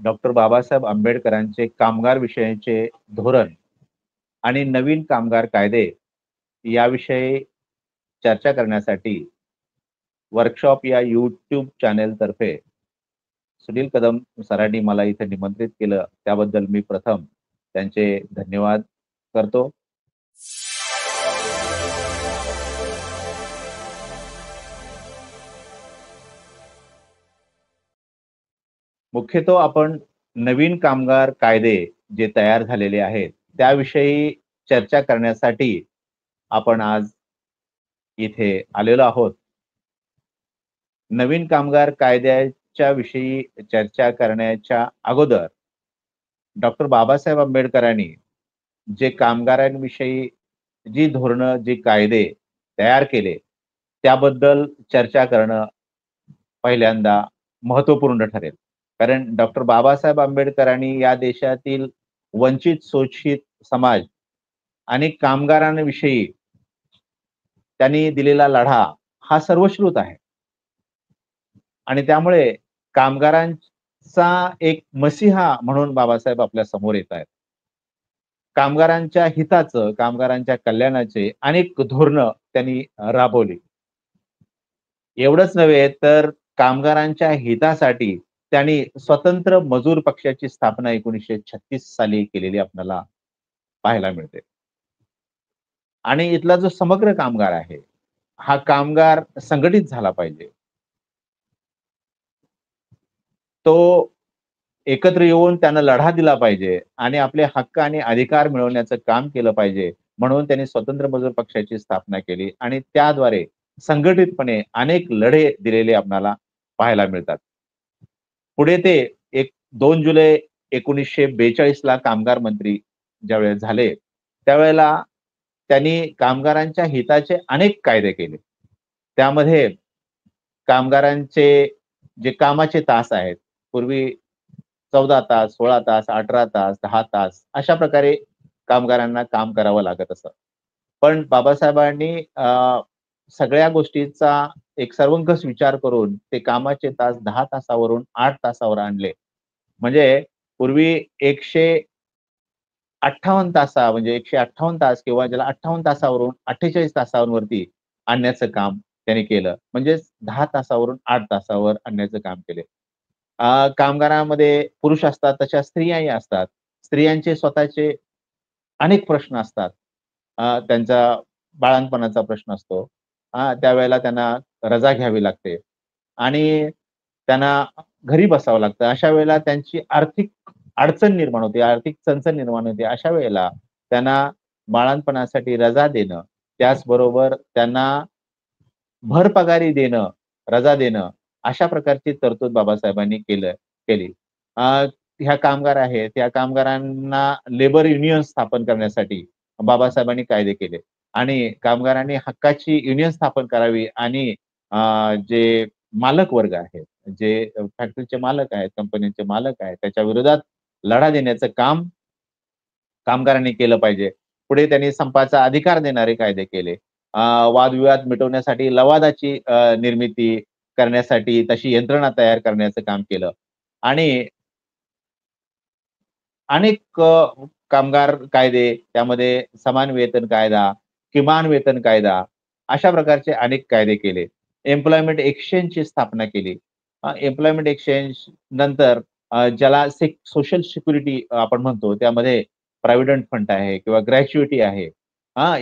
Doctor Babasaheb आंबेडकरांचे कामगार विषयीचे धोरण आणि नवीन कामगार कायदे याविषयी चर्चा करण्यासाठी वर्कशॉप या YouTube चॅनेलतर्फे सुनील कदम सरांनी मला इथे निमंत्रित केलं. त्याबद्दल मी प्रथम त्यांचे धन्यवाद करतो. मुख्यतः आपण नवीन कामगार कायदे जे तयार झालेले आहेत, त्याविषयी चर्चा करण्यासाठी आपण आज इथे आलेलो आहोत. नवीन कामगार कायद्याच्या विषयी चर्चा करण्याच्या अगोदर डॉक्टर बाबासाहेब आंबेडकरांनी जे कामगारांविषयी जी धोरणं, जी कायदे तयार केले, त्याबद्दल चर्चा करणं पहिल्यांदा महत्त्वपूर्ण ठरेल. कारण डॉक्टर बाबासाहेब आंबेडकरांनी या देशातील वंचित, शोषित समाज आणि कामगारांविषयी त्यांनी दिलेला लढा हा सर्वश्रुत आहे. आणि त्यामुळे कामगारांचा एक मसीहा म्हणून बाबासाहेब आपल्या समोर येत आहेत. कामगारांच्या हिताचं, कामगारांच्या कल्याणाचे अनेक धोरणं त्यांनी राबवली. एवढंच नव्हे तर कामगारांच्या हितासाठी त्यांनी स्वतंत्र मजूर पक्षाची स्थापना 1936 साली केलेली आपल्याला पाहायला मिळते. आणि इथला जो समग्र कामगार आहे, हा कामगार संघटित झाला पाहिजे. तो एकत्र येऊन त्यानं लढा दिला पाहिजे आणि आपले हक्क आणि अधिकार मिळवण्याचं काम केलं पाहिजे. म्हणून त्यांनी स्वतंत्र मजूर पक्षाची स्थापना केली आणि त्याद्वारे संघटितपणे अनेक लढे दिलेले आपल्याला पाहायला मिळतात. पुढे ते एक 2 जुलै 1942 ला कामगार मंत्री ज्यावेळेस झाले, त्यावेळेला त्यांनी कामगारांच्या हिताचे अनेक कायदे केले. त्यामध्ये कामगारांचे जे कामाचे तास आहेत, पूर्वी 14 तास, 16 तास, 18 तास, 10 तास अशा प्रकारे कामगारांना काम करावं लागत असं. पण बाबासाहेबांनी सगळ्या गोष्टीचा एक सर्वंकष विचार करून ते कामाचे तास 10 तासावरून 8 तासावर आणले. म्हणजे पूर्वी 158 म्हणजे 158 तास किंवा ज्याला 58 तासावरून 48 तासांवरती आणण्याचं काम त्यांनी केलं. म्हणजेच 10 तासावरून 8 तासावर आणण्याचं काम केले. कामगारामध्ये पुरुष असतात, तशा स्त्रियाही असतात. स्त्रियांचे स्वतःचे अनेक प्रश्न असतात. त्यांचा बाळंतपणाचा प्रश्न असतो. त्यावेळेला त्यांना रजा घ्यावी लागते आणि त्यांना घरी बसावं लागतं. अशा वेळेला त्यांची आर्थिक अडचण निर्माण होते, आर्थिक चणचण निर्माण होते. अशा वेळेला त्यांना बाळंतपणासाठी रजा देणं, त्याचबरोबर त्यांना भर पगारी देणं, रजा देणं, अशा प्रकारची तरतूद बाबासाहेबांनी केली. अ, ह्या कामगार आहेत, या कामगारांना लेबर युनियन स्थापन करण्यासाठी बाबासाहेबांनी कायदे केले आणि कामगारांनी हक्काची युनियन स्थापन करावी आणि जे मालक वर्ग आहे, जे फॅक्टरीचे मालक आहेत, कंपन्यांचे मालक आहेत, त्याच्या विरोधात लढा देण्याचं काम कामगारांनी केलं पाहिजे. पुढे त्यांनी संपाचा अधिकार देणारे कायदे केले. अ, वादविवाद मिटवण्यासाठी लवादाची निर्मिती करण्यासाठी तशी यंत्रणा तयार करण्याचं काम केलं आणि अनेक कामगार कायदे त्यामध्ये समान वेतन कायदा, किमान वेतन कायदा अशा प्रकारचे अनेक कायदे केले. एम्प्लॉयमेंट एक्सचेंजची स्थापना केली. एम्प्लॉयमेंट एक्सचेंज नंतर ज्याला सोशल सिक्युरिटी आपण म्हणतो त्यामध्ये प्रॉव्हिडंट फंड आहे किंवा ग्रॅच्युइटी आहे.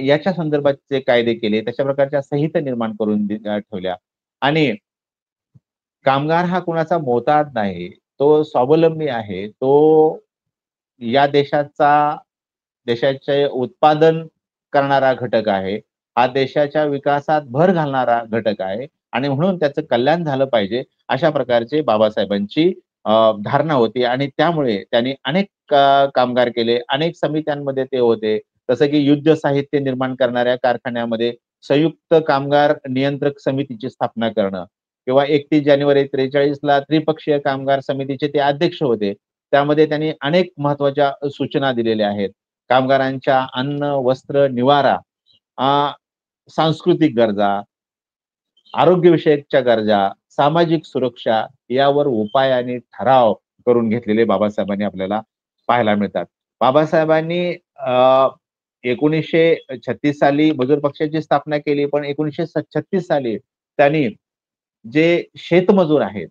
याच्या संदर्भाचे कायदे केले. तशा प्रकारच्या संहिता निर्माण करून ठेवल्या आणि कामगार हा कुणाचा मोताद नाही. तो स्वावलंबी आहे. तो या देशाचे उत्पादन करणारा घटक आहे. हा देशाच्या विकासात भर घालणारा घटक आहे आणि म्हणून त्याचं कल्याण झालं पाहिजे, अशा प्रकारची बाबासाहेबांची धारणा होती आणि त्यामुळे त्यांनी अनेक कामगार केले. अनेक समित्यांमध्ये ते होते. जसं की युद्ध साहित्य निर्माण करणाऱ्या कारखान्यामध्ये संयुक्त कामगार नियंत्रक समितीची स्थापना करणं किंवा 31 जानेवारी 43 ला त्रिपक्षीय कामगार समितीचे ते अध्यक्ष होते. त्यामध्ये त्यांनी अनेक महत्त्वाच्या सूचना दिलेल्या आहेत. कामगारांच्या अन्न, वस्त्र, निवारा, अ, सांस्कृतिक गरजा, आरोग्यविषयकच्या गरजा, सामाजिक सुरक्षा यावर उपाय आणि ठराव करून घेतलेले बाबासाहेबांनी आपल्याला पाहायला मिळतात. बाबासाहेबांनी 1936 साली मजूर पक्षाची स्थापना केली, पण 1936 साली त्यांनी जे शेतमजूर आहेत,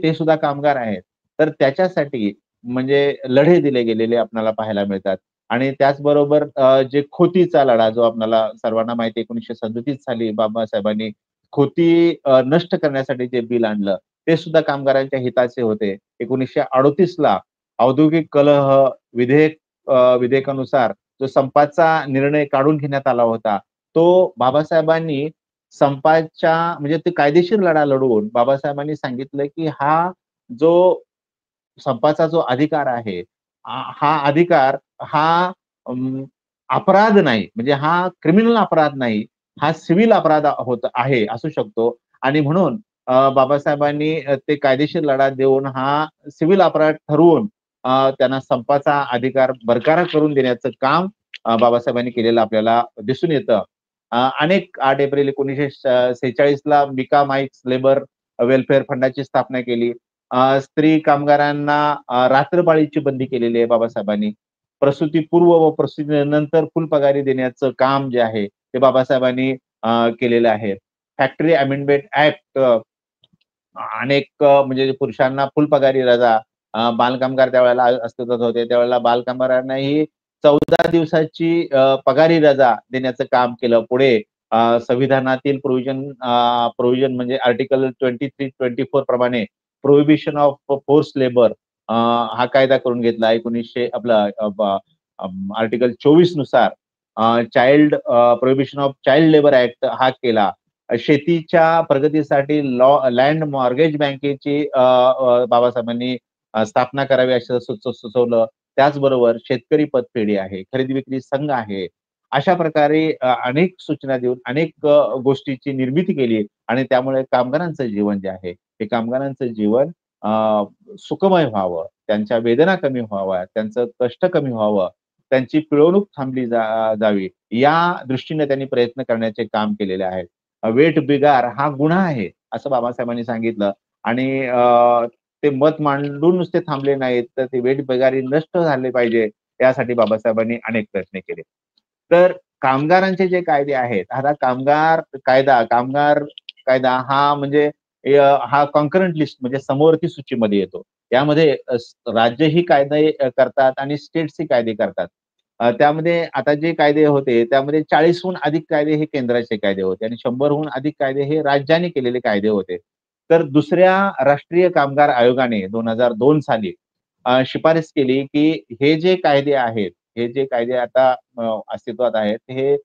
ते सुद्धा कामगार आहेत. तर त्याच्यासाठी म्हणजे लढे दिले गेलेले आपल्याला पाहायला मिळतात. आणि त्याचबरोबर जे खोतीचा लढा जो आपल्याला सर्वांना माहिती आहे 1937 साली बाबासाहेबांनी खोती नष्ट करण्यासाठी जे बिल आणलं, ते सुद्धा कामगारांच्या हिताचे होते. 1938 ला औद्योगिक कलह विधेयक विधेयकानुसार जो संपाचा निर्णय काढून घेण्यात आला होता, तो बाबासाहेबांनी संपाच्या म्हणजे ते कायदेशीर लढा लढवून बाबासाहेबांनी सांगितलं, की हा जो संपाचा जो अधिकार आहे, हा अधिकार हा अपराध नाही, म्हणजे हा क्रिमिनल अपराध नाही, हा सिव्हिल अपराध होत आहे, असू शकतो आणि म्हणून बाबासाहेबांनी ते कायदेशीर लढा देऊन हा सिव्हिल अपराध ठरवून त्यांना संपाचा अधिकार बरकरार करून देण्याचं काम बाबासाहेबांनी केलेलं आपल्याला दिसून येतं. अनेक 8 एप्रिल 1946 ला मिका माईक्स लेबर वेल्फेअर फंडाची स्थापना केली. स्त्री कामगारांना रात्रपाळीची बंदी केलेली आहे बाबासाहेबांनी. प्रसूतीपूर्व व प्रसूतीनंतर फुल पगारी देण्याचं काम जे आहे, ते बाबासाहेबांनी केलेलं आहे. फॅक्टरी अमेंडमेंट ॲक्ट अनेक म्हणजे पुरुषांना फुल पगारी रजा, बालकामगार त्यावेळेला अस्तित्वात होते. त्यावेळेला बालकामगारांनाही 14 दिवसाची पगारी रजा देण्याचं काम केलं. पुढे संविधानातील प्रोव्हिजन म्हणजे आर्टिकल 23-24 प्रमाणे प्रोहिबिशन ऑफ फोर्स्ड लेबर हा कायदा करून घेतला. 1900 आपला आर्टिकल 24 नुसार child prohibition of child labour act हा केला. शेतीच्या प्रगतीसाठी लँड मॉर्गेज बँकेची बाबासाहेबांनी स्थापना करावी असं सुचवलं. त्याचबरोबर शेतकरी पतपेढी आहे, खरेदी विक्री संघ आहे. अशा प्रकारे अनेक सूचना देऊन अनेक गोष्टीची निर्मिती केली आणि त्यामुळे कामगारांचं जीवन जे आहे, ते कामगारांचं जीवन सुखमय व्हावं, त्यांच्या वेदना कमी व्हाव्या, त्यांचं कष्ट कमी व्हावं, त्यांची पिळवणूक थांबली जावी, या दृष्टीने त्यांनी प्रयत्न करण्याचे काम केलेले आहेत. वेठ बिगार हा गुन्हा आहे, असं बाबासाहेबांनी सांगितलं आणि ते मत मांडून नुसते थांबले नाहीत, तर ते वेठबिगारी नष्ट झाले पाहिजे, यासाठी बाबासाहेबांनी अनेक प्रयत्न केले. तर कामगारांचे जे कायदे आहेत, आता कामगार कायदा हा म्हणजे हा कॉन्करंट लिस्ट म्हणजे समवर्ती सूचीमध्ये येतो. यामध्ये राज्यही कायदे करतात आणि स्टेट्सही कायदे करतात. त्यामध्ये आता जे कायदे होते, त्यामध्ये 40हून अधिक कायदे हे केंद्राचे कायदे होते आणि 100हून अधिक कायदे हे राज्यांनी केलेले कायदे होते. तर दुसऱ्या राष्ट्रीय कामगार आयोगाने 2002 साली शिफारस केली, की हे जे कायदे आहेत, हे जे कायदे आता अस्तित्वात आहेत, हे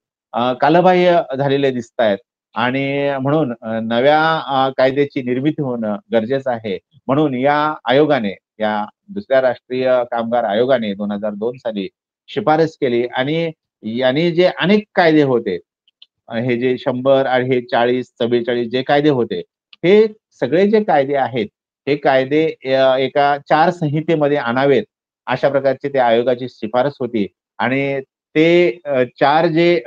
कालबाह्य झालेले दिसतायत आणि म्हणून नव्या कायद्याची निर्मिती होणं गरजेचं आहे. म्हणून या आयोगाने, या दुसऱ्या राष्ट्रीय कामगार आयोगाने 2002 साली शिफारस केली आणि याने जे अनेक कायदे होते, हे जे 100 आणि हे 40, 44 जे कायदे होते, हे सगळे जे कायदे आहेत, हे कायदे एका 4 संहितेमध्ये आणावेत, अशा प्रकारची त्या आयोगाची शिफारस होती आणि ते 4 जे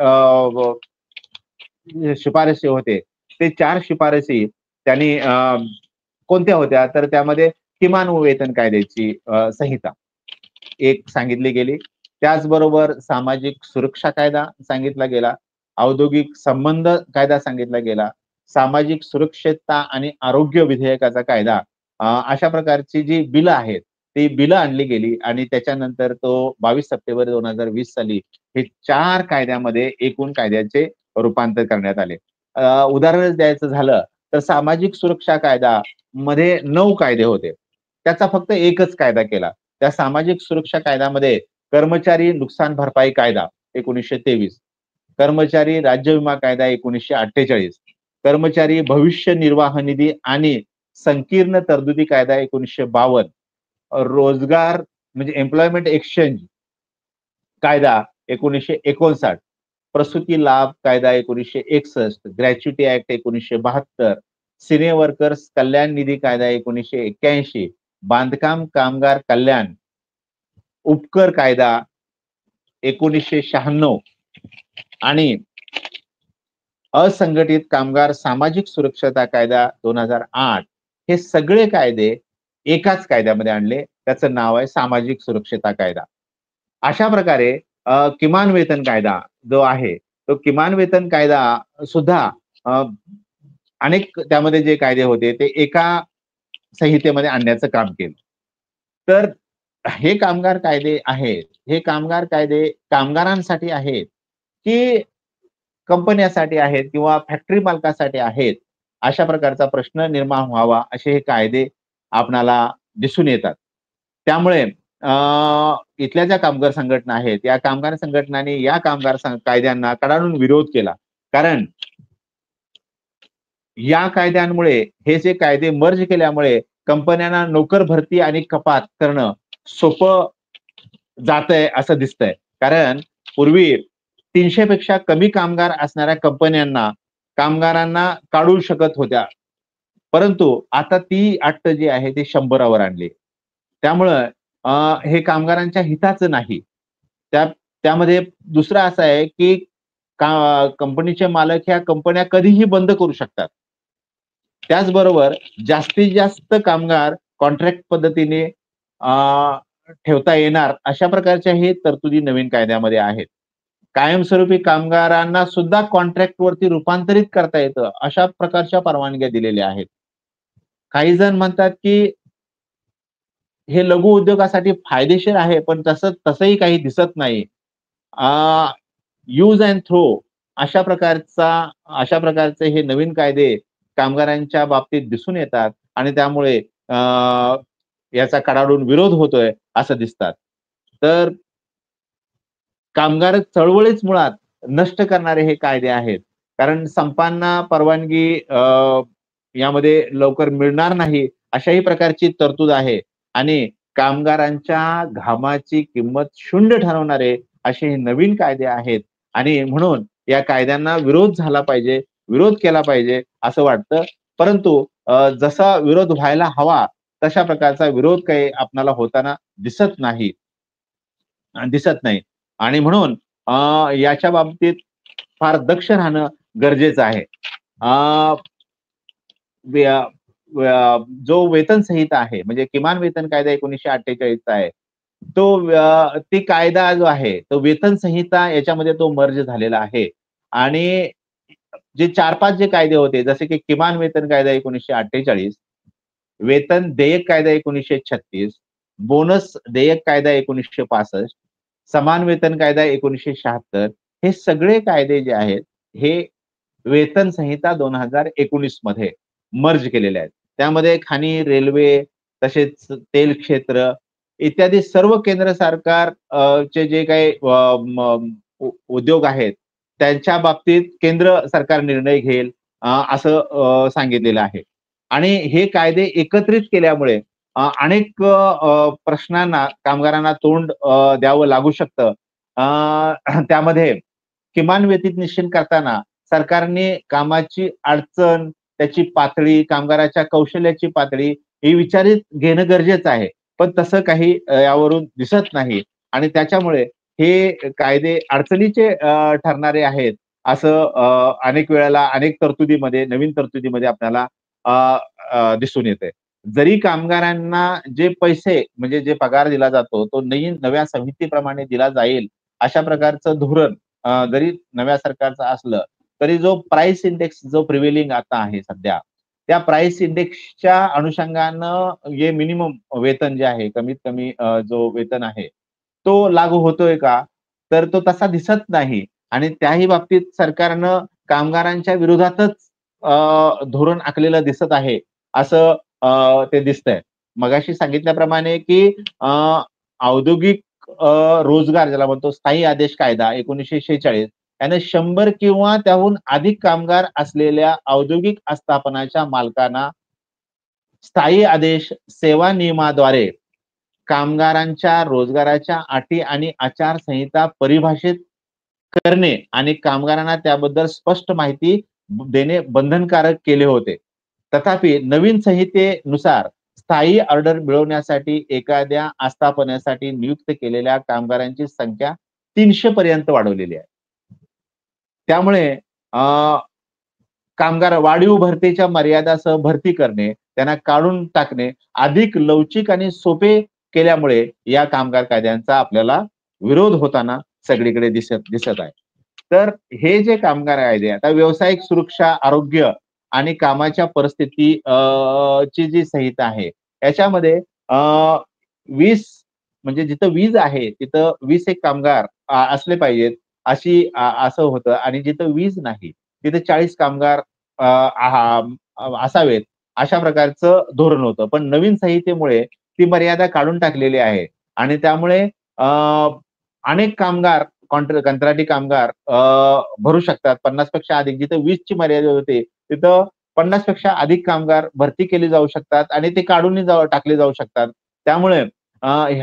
शिफारसी होते, ते 4 शिफारसी त्यांनी कोणत्या होत्या? तर त्यामध्ये किमान वेतन कायद्याची संहिता एक सांगितली गेली. त्याचबरोबर सामाजिक सुरक्षा कायदा सांगितला गेला. औद्योगिक संबंध कायदा सांगितला गेला. सामाजिक सुरक्षितता आणि आरोग्य विधेयकाचा कायदा अशा प्रकारची जी बिलं आहेत, ती बिलं आणली गेली आणि त्याच्यानंतर तो 22 सप्टेंबर 2020 साली हे 4 कायद्यामध्ये एकूण कायद्याचे रूपांतर करण्यात आले. उदाहरणच द्यायचं झालं, तर सामाजिक सुरक्षा कायदा मध्ये 9 कायदे होते. त्याचा फक्त एकच कायदा केला. त्या सामाजिक सुरक्षा कायद्यामध्ये कर्मचारी नुकसान भरपाई कायदा 1923, कर्मचारी राज्य विमा कायदा 1948, कर्मचारी भविष्य निर्वाह निधी आणि संकीर्ण तरतुदी कायदा 1952, रोजगार म्हणजे एम्प्लॉयमेंट एक्सचेंज कायदा 1959, प्रसूती लाभ कायदा 1961, ग्रॅच्युटी ऍक्ट 1972, सिने वर्कर्स कल्याण निधी कायदा 1981, बांधकाम कामगार कल्याण उपकर कायदा 1996 आणि असंघटित कामगार सामाजिक सुरक्षता कायदा 2008, हे सगळे कायदे एकाच कायद्यामध्ये आणले त्याचं नाव आहे सामाजिक सुरक्षता कायदा. अशा प्रकारे किमान वेतन कायदा जो आहे, तो किमान वेतन कायदा सुद्धा अ, अनेक त्यामध्ये जे कायदे होते ते एका संहितेमध्ये आणण्याचं काम केलं. तर हे कामगार कायदे आहेत, हे कामगार कायदे कामगारांसाठी आहेत, की कंपन्यासाठी आहेत किंवा फॅक्टरी मालकासाठी आहेत, अशा प्रकारचा प्रश्न निर्माण व्हावा, असे हे कायदे आपणाला दिसून येतात. त्यामुळे इथल्या ज्या कामगार संघटना आहेत, या कामगार संघटनांनी या कायद्यांना कडाडून विरोध केला. कारण या कायद्यांमुळे हे जे कायदे मर्ज केल्यामुळे कंपन्यांना नोकर भरती आणि कपात करणं सोपं जातंय असं दिसतंय. कारण पूर्वी 300 पेक्षा कमी कामगार असणाऱ्या कंपन्यांना कामगारांना काढू शकत होत्या. परंतु आता ती अट जी आहे ती 100 वर आणली. त्यामुळं हे कामगारांच्या हिताचं नाही. त्या त्यामध्ये दुसरं असं आहे, की कंपनीचे मालक ह्या कंपन्या कधीही बंद करू शकतात. त्याचबरोबर जास्तीत जास्त कामगार कॉन्ट्रॅक्ट पद्धतीने ठेवता येणार अशा प्रकारच्याही तरतुदी नवीन कायद्यामध्ये आहेत. कायमस्वरूपी कामगारांना सुद्धा कॉन्ट्रॅक्टवरती रूपांतरित करता येतं, अशा प्रकारच्या परवानग्या दिलेल्या आहेत. काही जण म्हणतात, की हे लघु उद्योगासाठी फायदेशीर आहे, पण तसंही काही दिसत नाही. यूज अँड थ्रो अशा प्रकारचे हे नवीन कायदे कामगारांच्या बाबतीत दिसून येतात आणि त्यामुळे याचा कडाडून विरोध होतोय असं दिसतात. तर कामगार चळवळीच मुळात नष्ट करणारे हे कायदे आहेत. कारण संपांना परवानगी यामध्ये लवकर मिळणार नाही, अशाही प्रकारची तरतूद आहे आणि कामगारांच्या घामाची किंमत शून्य ठरवणारे असे हे नवीन कायदे आहेत आणि म्हणून या कायद्यांना विरोध झाला पाहिजे, विरोध केला पाहिजे असं वाटतं. परंतु जसा विरोध व्हायला हवा, तशा प्रकारचा विरोध काही आपल्याला होताना दिसत नाही. दिसत नाही. आणि म्हणून याच्या बाबतीत फार दक्ष राहणं गरजेचं आहे. अ, व्य जो वेतन संहिता आहे, म्हणजे किमान वेतन कायदा 1948 चा आहे. तो ती कायदा जो आहे, तो वेतन संहिता याच्यामध्ये तो मर्ज झालेला आहे. आणि जे 4-5 जे कायदे होते, जसे की किमान वेतन कायदा 1948, वेतन देयक कायदा 1936, बोनस देयक कायदा 1965, समान वेतन कायदा 1976, हे सगळे कायदे जे आहेत, हे वेतन संहिता 2019 मध्ये मर्ज केलेले आहेत. त्यामध्ये खाणी, रेल्वे, तसेच तेल क्षेत्र इत्यादी सर्व केंद्र सरकार चे जे काही उद्योग आहेत, त्यांच्या बाबतीत केंद्र सरकार निर्णय घेईल असं सांगितलेलं आहे. आणि हे कायदे एकत्रित केल्यामुळे अनेक प्रश्नांना कामगारांना तोंड द्यावं लागू शकतं. त्यामध्ये किमान वेतन निश्चित करताना सरकारने कामाची अडचण, त्याची पातळी, कामगाराच्या कौशल्याची पातळी हे विचारात घेणं गरजेचं आहे. पण तसं काही यावरून दिसत नाही आणि त्याच्यामुळे हे कायदे अडचणीचे ठरणारे आहेत, असं अनेक वेळेला अनेक तरतुदीमध्ये, नवीन तरतुदीमध्ये आपल्याला अ, दिसून येतंय. जरी कामगारांना जे पैसे म्हणजे जे पगार दिला जातो, तो नव्या संहितेप्रमाणे दिला जाईल, अशा प्रकारचं धोरण जरी नव्या सरकारचं असलं, तरी जो प्राइस इंडेक्स जो प्रिव्हेलिंग आता आहे सध्या, त्या प्राइस इंडेक्सच्या अनुषंगानं हे मिनिमम वेतन जे आहे, कमीत कमी जो वेतन आहे, तो लागू होतोय का? तर तो तसा दिसत नाही आणि त्याही बाबतीत सरकारनं कामगारांच्या विरोधातच धोरण आखलेलं दिसत आहे, असं ते दिसतंय. मगाशी सांगितल्याप्रमाणे, की औद्योगिक रोजगार ज्याला म्हणतो स्थायी आदेश कायदा 1946 याने 100 किंवा त्याहून अधिक कामगार असलेल्या औद्योगिक आस्थापनाच्या मालकांना स्थायी आदेश सेवा नियमाद्वारे कामगारांच्या रोजगाराच्या अटी आणि आचारसंहिता परिभाषित करणे आणि कामगारांना त्याबद्दल स्पष्ट माहिती देणे बंधनकारक केले होते. तथापि नवीन संहितेनुसार स्थायी ऑर्डर मिळवण्यासाठी एखाद्या आस्थापनेसाठी नियुक्त केलेल्या कामगारांची संख्या 300 पर्यंत वाढवलेली आहे. त्यामुळे अ, कामगार वाढीव भरतीच्या मर्यादासह भरती करणे, त्यांना काढून टाकणे अधिक लवचिक आणि सोपे केल्यामुळे या कामगार कायद्यांचा आपल्याला विरोध होताना सगळीकडे दिसत आहे. तर हे जे कामगार कायदे आता व्यावसायिक सुरक्षा, आरोग्य आणि कामाच्या परिस्थिती ची जी संहिता आहे, याच्यामध्ये 20 म्हणजे जिथं वीज आहे, तिथं 20 एक कामगार असले पाहिजेत, असं होतं आणि जिथं वीज नाही, तिथे 40 कामगार असावेत, अशा प्रकारचं धोरण होतं. पण नवीन संहितेमुळे ती मर्यादा काढून टाकलेली आहे आणि त्यामुळे अनेक कामगार कंत्राटी कामगार भरू शकतात. 50 पेक्षा अधिक जिथं 20 ची मर्यादा होते, तिथं 50 पेक्षा अधिक कामगार भरती केली जाऊ शकतात आणि ते काढूनही टाकले जाऊ शकतात. त्यामुळे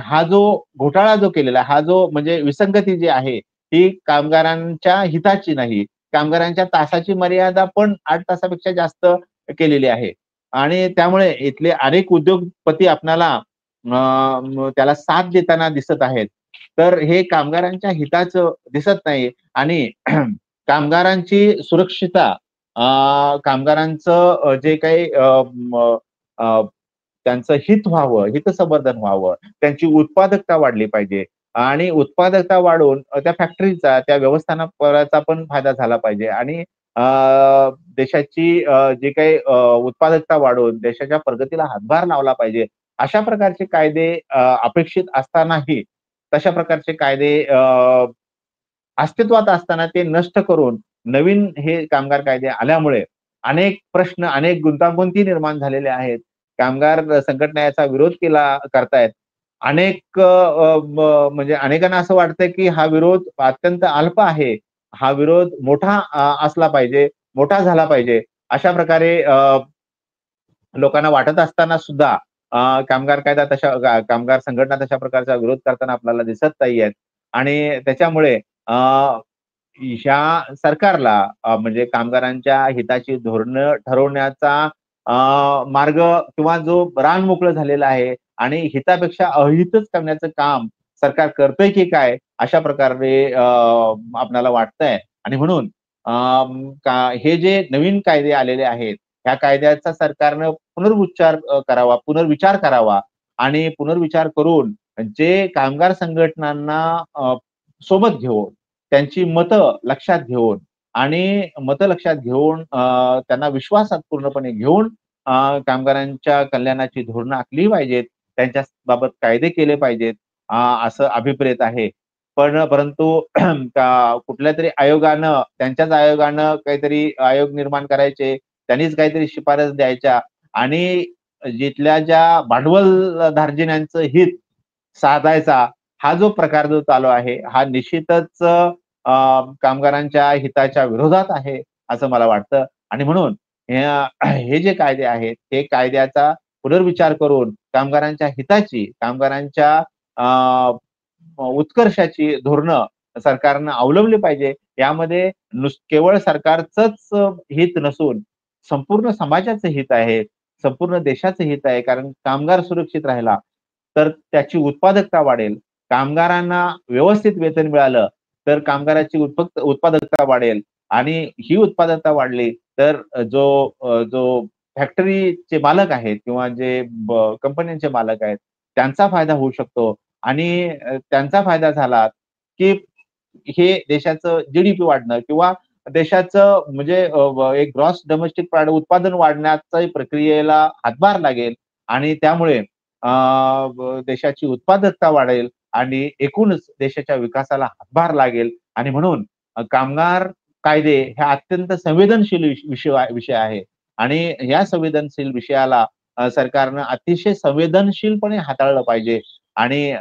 हा जो घोटाळा जो केलेला हा जो म्हणजे विसंगती जी आहे, ही कामगारांच्या हिताची नाही. कामगारांच्या तासाची मर्यादा पण 8 तासापेक्षा जास्त केलेली आहे आणि त्यामुळे इथले अनेक उद्योगपती आपल्याला त्याला साथ देताना दिसत आहेत. तर हे कामगारांच्या हिताचं दिसत नाही आणि कामगारांची सुरक्षितता कामगारांचं जे काही त्यांचं हित व्हावं, हितसंवर्धन व्हावं, त्यांची उत्पादकता वाढली पाहिजे आणि उत्पादकता वाढवून त्या फॅक्टरीचा, त्या व्यवस्थापनाचा पण फायदा झाला पाहिजे आणि देशाची जी काही उत्पादकता वाढवून देशाच्या प्रगतीला हातभार लावला पाहिजे. अशा प्रकारचे कायदे अपेक्षित असतानाही तशा प्रकारचे कायदे अस्तित्वात असताना ते नष्ट करून नवीन हे कामगार कायदे आल्यामुळे अनेक प्रश्न, अनेक गुंतागुंती निर्माण झालेल्या आहेत. कामगार संघटना याचा विरोध करतायत. अनेक म्हणजे अनेकांना असं वाटतंय, की हा विरोध अत्यंत अल्प आहे. हा विरोध मोठा असला पाहिजे, मोठा झाला पाहिजे. अशा प्रकारे लोकांना वाटत असताना सुद्धा कामगार कायदा कामगार संघटना तशा प्रकारचा विरोध करताना आपल्याला दिसत नाहीयेत आणि त्याच्यामुळे ह्या सरकारला म्हणजे कामगारांच्या हिताची धोरणं ठरवण्याचा मार्ग किंवा जो रान मोकळं झालेला आहे आणि हितापेक्षा अहितच करण्याचं काम सरकार करतंय की काय अशा प्रकारे आपल्याला वाटतंय आणि म्हणून हे जे नवीन कायदे आलेले आहेत, ह्या कायद्याचा सरकारनं करावा, पुनर्विचार करावा आणि पुनर्विचार करून जे कामगार संघटनांना सोबत घेऊन त्यांची मतं लक्षात घेऊन आणि मतं लक्षात घेऊन त्यांना विश्वासात पूर्णपणे घेऊन कामगारांच्या कल्याणाची धोरणं आखली पाहिजेत. त्यांच्या बाबत कायदे केले पाहिजेत असं अभिप्रेत आहे. परंतु कुठल्यातरी आयोगानं त्यांच्याच आयोगानं काहीतरी आयोग निर्माण करायचे, त्यांनीच काहीतरी शिफारस द्यायच्या आणि जिथल्या ज्या भांडवल हित साधायचा हा जो प्रकार जो चालू आहे, हा निश्चितच कामगारांच्या हिताच्या विरोधात आहे, असं मला वाटतं आणि म्हणून हे जे कायदे आहेत, हे कायद्याचा पुनर्विचार करून कामगारांच्या हिताची, कामगारांच्या उत्कर्षाची धोरणं सरकारनं अवलंबली पाहिजे. यामध्ये केवळ सरकारचंच हित नसून संपूर्ण समाजाचं हित आहे, संपूर्ण देशाचं हित आहे. कारण कामगार सुरक्षित राहिला, तर त्याची उत्पादकता वाढेल. कामगारांना व्यवस्थित वेतन मिळालं, तर कामगाराची उत्पादकता वाढेल आणि ही उत्पादकता वाढली, तर जो फॅक्टरीचे मालक आहेत किंवा जे कंपन्यांचे मालक आहेत, त्यांचा फायदा होऊ शकतो आणि त्यांचा फायदा झाला, की हे देशाचं जी-डी-पी वाढणं किंवा देशाचं म्हणजे एक ग्रॉस डोमेस्टिक प्रॉडक्ट उत्पादन वाढण्याच्या प्रक्रियेला हातभार लागेल आणि त्यामुळे देशाची उत्पादकता वाढेल आणि एकूणच देशाच्या विकासाला हातभार लागेल आणि म्हणून कामगार कायदे हा अत्यंत संवेदनशील विषय आहे आणि या संवेदनशील विषयाला सरकारनं अतिशय संवेदनशीलपणे हाताळलं पाहिजे आणि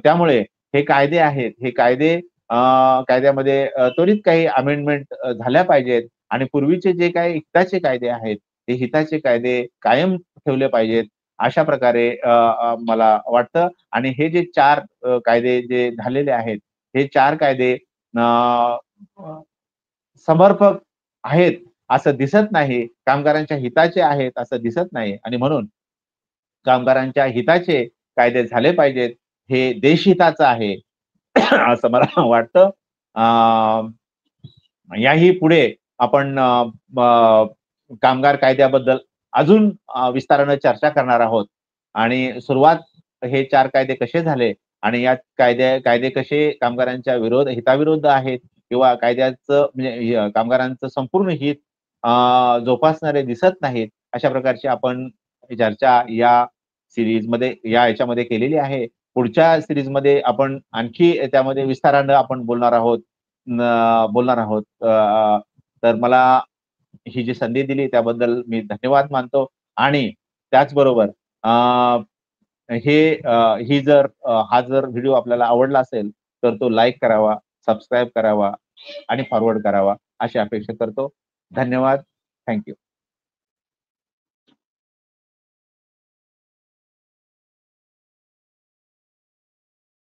त्यामुळे हे कायदे आहेत, हे कायदे कायद्यामध्ये त्वरित काही अमेंडमेंट झाल्या पाहिजेत आणि पूर्वीचे जे काही हिताचे कायदे आहेत, ते हिताचे कायदे कायम ठेवले पाहिजेत. अशा प्रकारे मला वाटतं आणि हे जे 4 कायदे जे झालेले आहेत, हे 4 कायदे समर्पक आहेत असं दिसत नाही. कामगारांच्या हिताचे आहेत असं दिसत नाही आणि म्हणून कामगारांच्या हिताचे कायदे झाले पाहिजेत. हे देशहिताचं आहे असं मला वाटतं. याही पुढे आपण कामगार कायद्याबद्दल अजून विस्ताराने चर्चा करणार आहोत आणि सुरुवात हे 4 कायदे कसे झाले आणि या कायदे कसे कामगारांच्या हिताविरुद्ध आहेत किंवा कायद्याचं म्हणजे कामगारांचं संपूर्ण हित जोपासणारे दिसत नाहीत. अशा प्रकारची आपण चर्चा या याच्यामध्ये केलेली आहे. पुढच्या सीरीजमध्ये आपण आणखी त्यामध्ये विस्तारानं आपण बोलणार आहोत. तर मला ही जी संधी दिली त्याबद्दल मी धन्यवाद मानतो आणि त्याचबरोबर अ, हा जर व्हिडिओ आपल्याला आवडला असेल, तर तो लाईक करावा, सबस्क्राईब करावा आणि फॉरवर्ड करावा, अशी अपेक्षा करतो. धन्यवाद. Thank you.